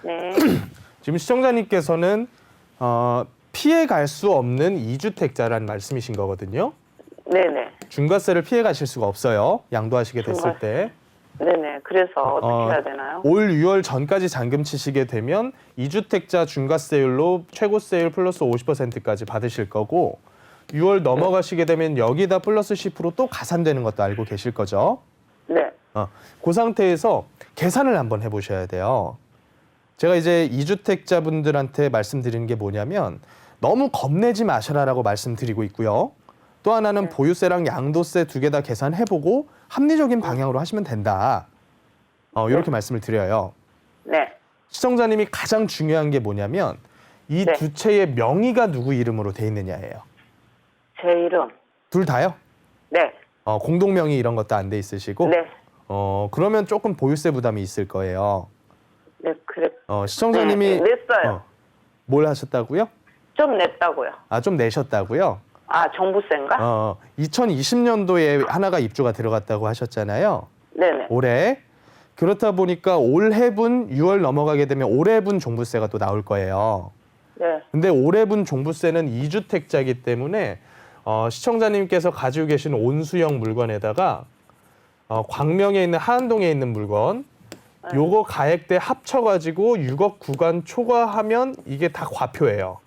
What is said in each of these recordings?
네. 지금 시청자님께서는 피해 갈 수 없는 2주택자라는 말씀이신 거거든요. 네네. 중과세를 피해 가실 수가 없어요. 양도하시게 됐을 때. 네네. 그래서 어떻게 해야 되나요? 올 6월 전까지 잔금 치시게 되면 2주택자 중과세율로 최고세율 플러스 50%까지 받으실 거고 6월 넘어가시게 되면 여기다 플러스 10%또 가산되는 것도 알고 계실 거죠. 네. 그 상태에서 계산을 한번 해보셔야 돼요. 제가 이제 2주택자 분들한테 말씀드리는 게 뭐냐면 너무 겁내지 마셔라라고 말씀드리고 있고요. 또 하나는 보유세랑 양도세 두 개 다 계산해보고 합리적인 방향으로 하시면 된다. 이렇게 말씀을 드려요. 네. 시청자님이 가장 중요한 게 뭐냐면 이 두 채의 명의가 누구 이름으로 돼 있느냐예요. 제 이름. 둘 다요? 네. 공동 명의 이런 것도 안 돼 있으시고? 네. 그러면 조금 보유세 부담이 있을 거예요. 네, 그래. 시청자님이 냈어요. 뭘 하셨다고요? 좀 냈다고요. 좀 내셨다고요? 정부세인가? 2020년도에 하나가 입주가 들어갔다고 하셨잖아요. 네네. 올해. 그렇다 보니까 올해분 6월 넘어가게 되면 올해분 종부세가 또 나올 거예요. 네. 근데 올해분 종부세는 2주택자이기 때문에 시청자님께서 가지고 계신 온수형 물건에다가 광명에 있는 하안동에 있는 물건 요거 가액대 합쳐가지고 6억 구간 초과하면 이게 다 과표예요.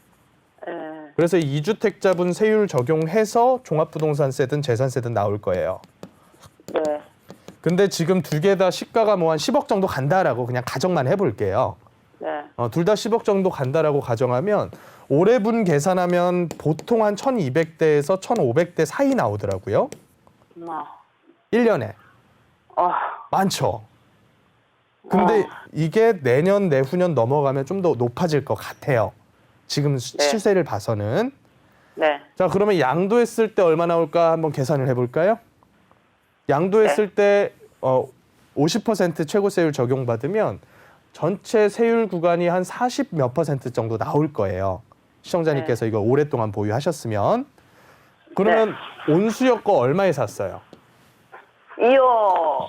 네. 그래서 2주택자분 세율 적용해서 종합부동산세든 재산세든 나올 거예요. 네. 근데 지금 두 개 다 시가가 뭐 한 10억 정도 간다라고 그냥 가정만 해볼게요. 네. 둘 다 10억 정도 간다라고 가정하면 올해분 계산하면 보통 한 1,200대에서 1,500대 사이 나오더라고요. 1년에. 많죠. 근데 이게 내년, 내후년 넘어가면 좀 더 높아질 것 같아요. 지금 시세를 봐서는. 네. 자, 그러면 양도했을 때 얼마 나올까 한번 계산을 해볼까요? 양도했을 때 50% 최고세율 적용받으면 전체 세율 구간이 한 40 몇 % 정도 나올 거예요. 시청자님께서 이거 오랫동안 보유하셨으면. 그러면 온수역 거 얼마에 샀어요? 2억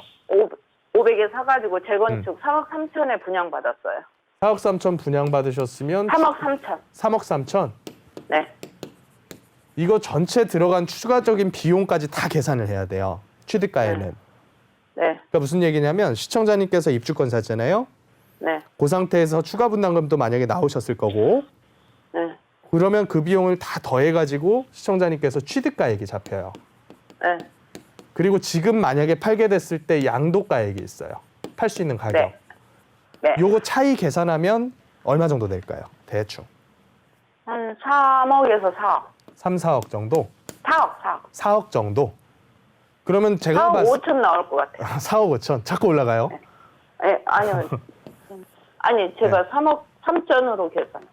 500에 사가지고 재건축 3억 3천에 분양받았어요. 4억 3천 분양받으셨으면 3억 3천. 3억 3천? 네. 이거 전체 들어간 추가적인 비용까지 다 계산을 해야 돼요. 취득가에는. 네. 그러니까 무슨 얘기냐면 시청자님께서 입주권 샀잖아요. 네. 그 상태에서 추가 분담금도 만약에 나오셨을 거고 네. 그러면 그 비용을 다 더해가지고 시청자님께서 취득가액이 잡혀요. 네. 그리고 지금 만약에 팔게 됐을 때 양도가액이 있어요. 팔 수 있는 가격. 네. 네. 요거 차이 계산하면 얼마 정도 될까요? 대충. 한 3억에서 4억. 3, 4억 정도? 4억. 4억 정도? 그러면 제가 4억 5천 나올 것 같아요. 4억 5천. 자꾸 올라가요? 네, 아니요. 아니, 제가 3억 3천으로 계산.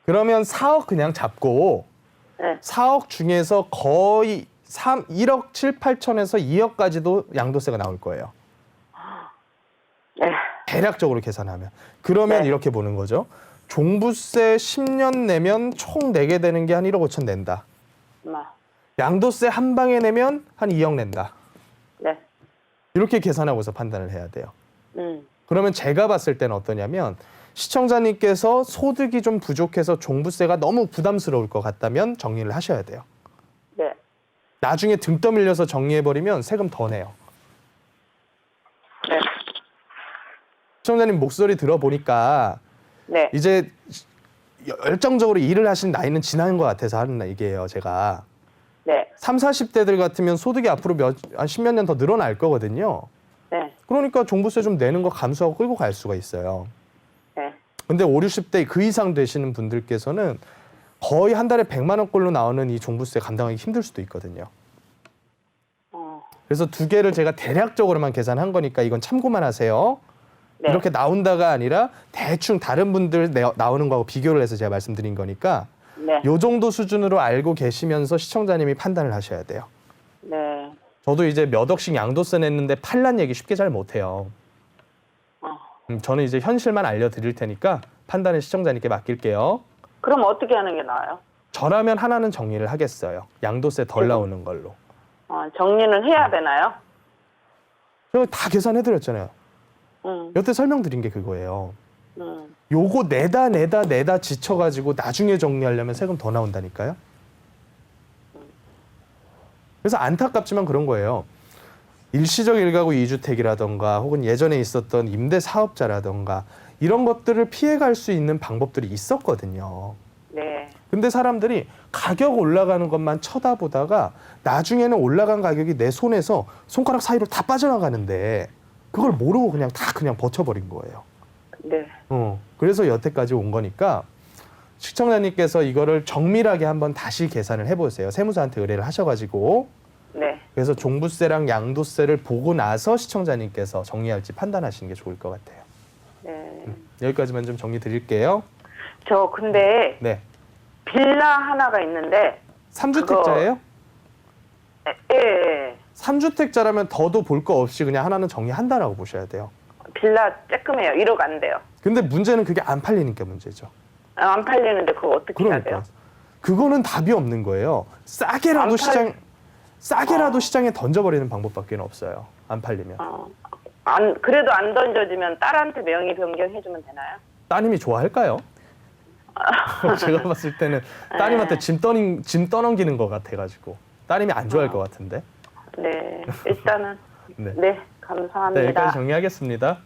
그러면 4억 그냥 잡고 네. 4억 중에서 거의 1억 7, 8천에서 2억까지도 양도세가 나올 거예요. 네. 대략적으로 계산하면. 그러면 이렇게 보는 거죠. 종부세 10년 내면 총 내게 되는 게 한 1억 5천 낸다. 양도세 한 방에 내면 한 2억 낸다. 네. 이렇게 계산하고서 판단을 해야 돼요. 그러면 제가 봤을 때는 어떠냐면 시청자님께서 소득이 좀 부족해서 종부세가 너무 부담스러울 것 같다면 정리를 하셔야 돼요. 네. 나중에 등 떠밀려서 정리해버리면 세금 더 내요. 네. 시청자님 목소리 들어보니까 네. 이제 열정적으로 일을 하신 나이는 지난 것 같아서 하는 얘기예요, 제가. 네. 30, 40대들 같으면 소득이 앞으로 한 10몇 년 더 늘어날 거거든요. 네. 그러니까 종부세 좀 내는 거 감수하고 끌고 갈 수가 있어요. 네. 근데 5, 60대 그 이상 되시는 분들께서는 거의 한 달에 100만 원꼴로 나오는 이 종부세 감당하기 힘들 수도 있거든요. 그래서 두 개를 제가 대략적으로만 계산한 거니까 이건 참고만 하세요. 네. 이렇게 나온다가 아니라 대충 다른 분들 나오는 거하고 비교를 해서 제가 말씀드린 거니까 네. 요 정도 수준으로 알고 계시면서 시청자님이 판단을 하셔야 돼요. 네. 저도 이제 몇 억씩 양도세 냈는데 팔란 얘기 쉽게 잘 못해요. 저는 이제 현실만 알려드릴 테니까 판단은 시청자님께 맡길게요. 그럼 어떻게 하는 게 나아요? 저라면 하나는 정리를 하겠어요. 양도세 덜 나오는 걸로. 정리는 해야 되나요? 제가 다 계산해드렸잖아요. 음. 여태 설명드린 게 그거예요. 요거 내다 지쳐가지고 나중에 정리하려면 세금 더 나온다니까요. 그래서 안타깝지만 그런 거예요. 일시적 1가구 2주택이라던가 혹은 예전에 있었던 임대 사업자라던가 이런 것들을 피해갈 수 있는 방법들이 있었거든요. 네. 근데 사람들이 가격 올라가는 것만 쳐다보다가 나중에는 올라간 가격이 내 손에서 손가락 사이로 다 빠져나가는데 그걸 모르고 그냥 다 그냥 버텨버린 거예요. 네. 그래서 여태까지 온 거니까 시청자님께서 이거를 정밀하게 한번 다시 계산을 해보세요. 세무사한테 의뢰를 하셔가지고. 네. 그래서 종부세랑 양도세를 보고 나서 시청자님께서 정리할지 판단하시는 게 좋을 것 같아요. 네. 여기까지만 좀 정리 드릴게요. 저 근데 네. 빌라 하나가 있는데 3주택자예요? 예. 3주택자라면 더도 볼 거 없이 그냥 하나는 정리한다라고 보셔야 돼요. 빌라 쬐끔해요. 1억 안 돼요. 근데 문제는 그게 안 팔리니까 문제죠. 안 팔리는데 그거 어떻게 해야 돼요? 그거는 답이 없는 거예요. 싸게라도 시장에 던져버리는 방법밖에 없어요. 안 팔리면. 그래도 안 던져지면 딸한테 명의 변경해주면 되나요? 따님이 좋아할까요? 제가 봤을 때는 따님한테 짐 떠넘기는 것 같아가지고 따님이 안 좋아할 것 같은데. 네, 일단은 네. 네, 감사합니다. 네, 여기까지 정리하겠습니다.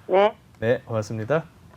네. 네, 고맙습니다.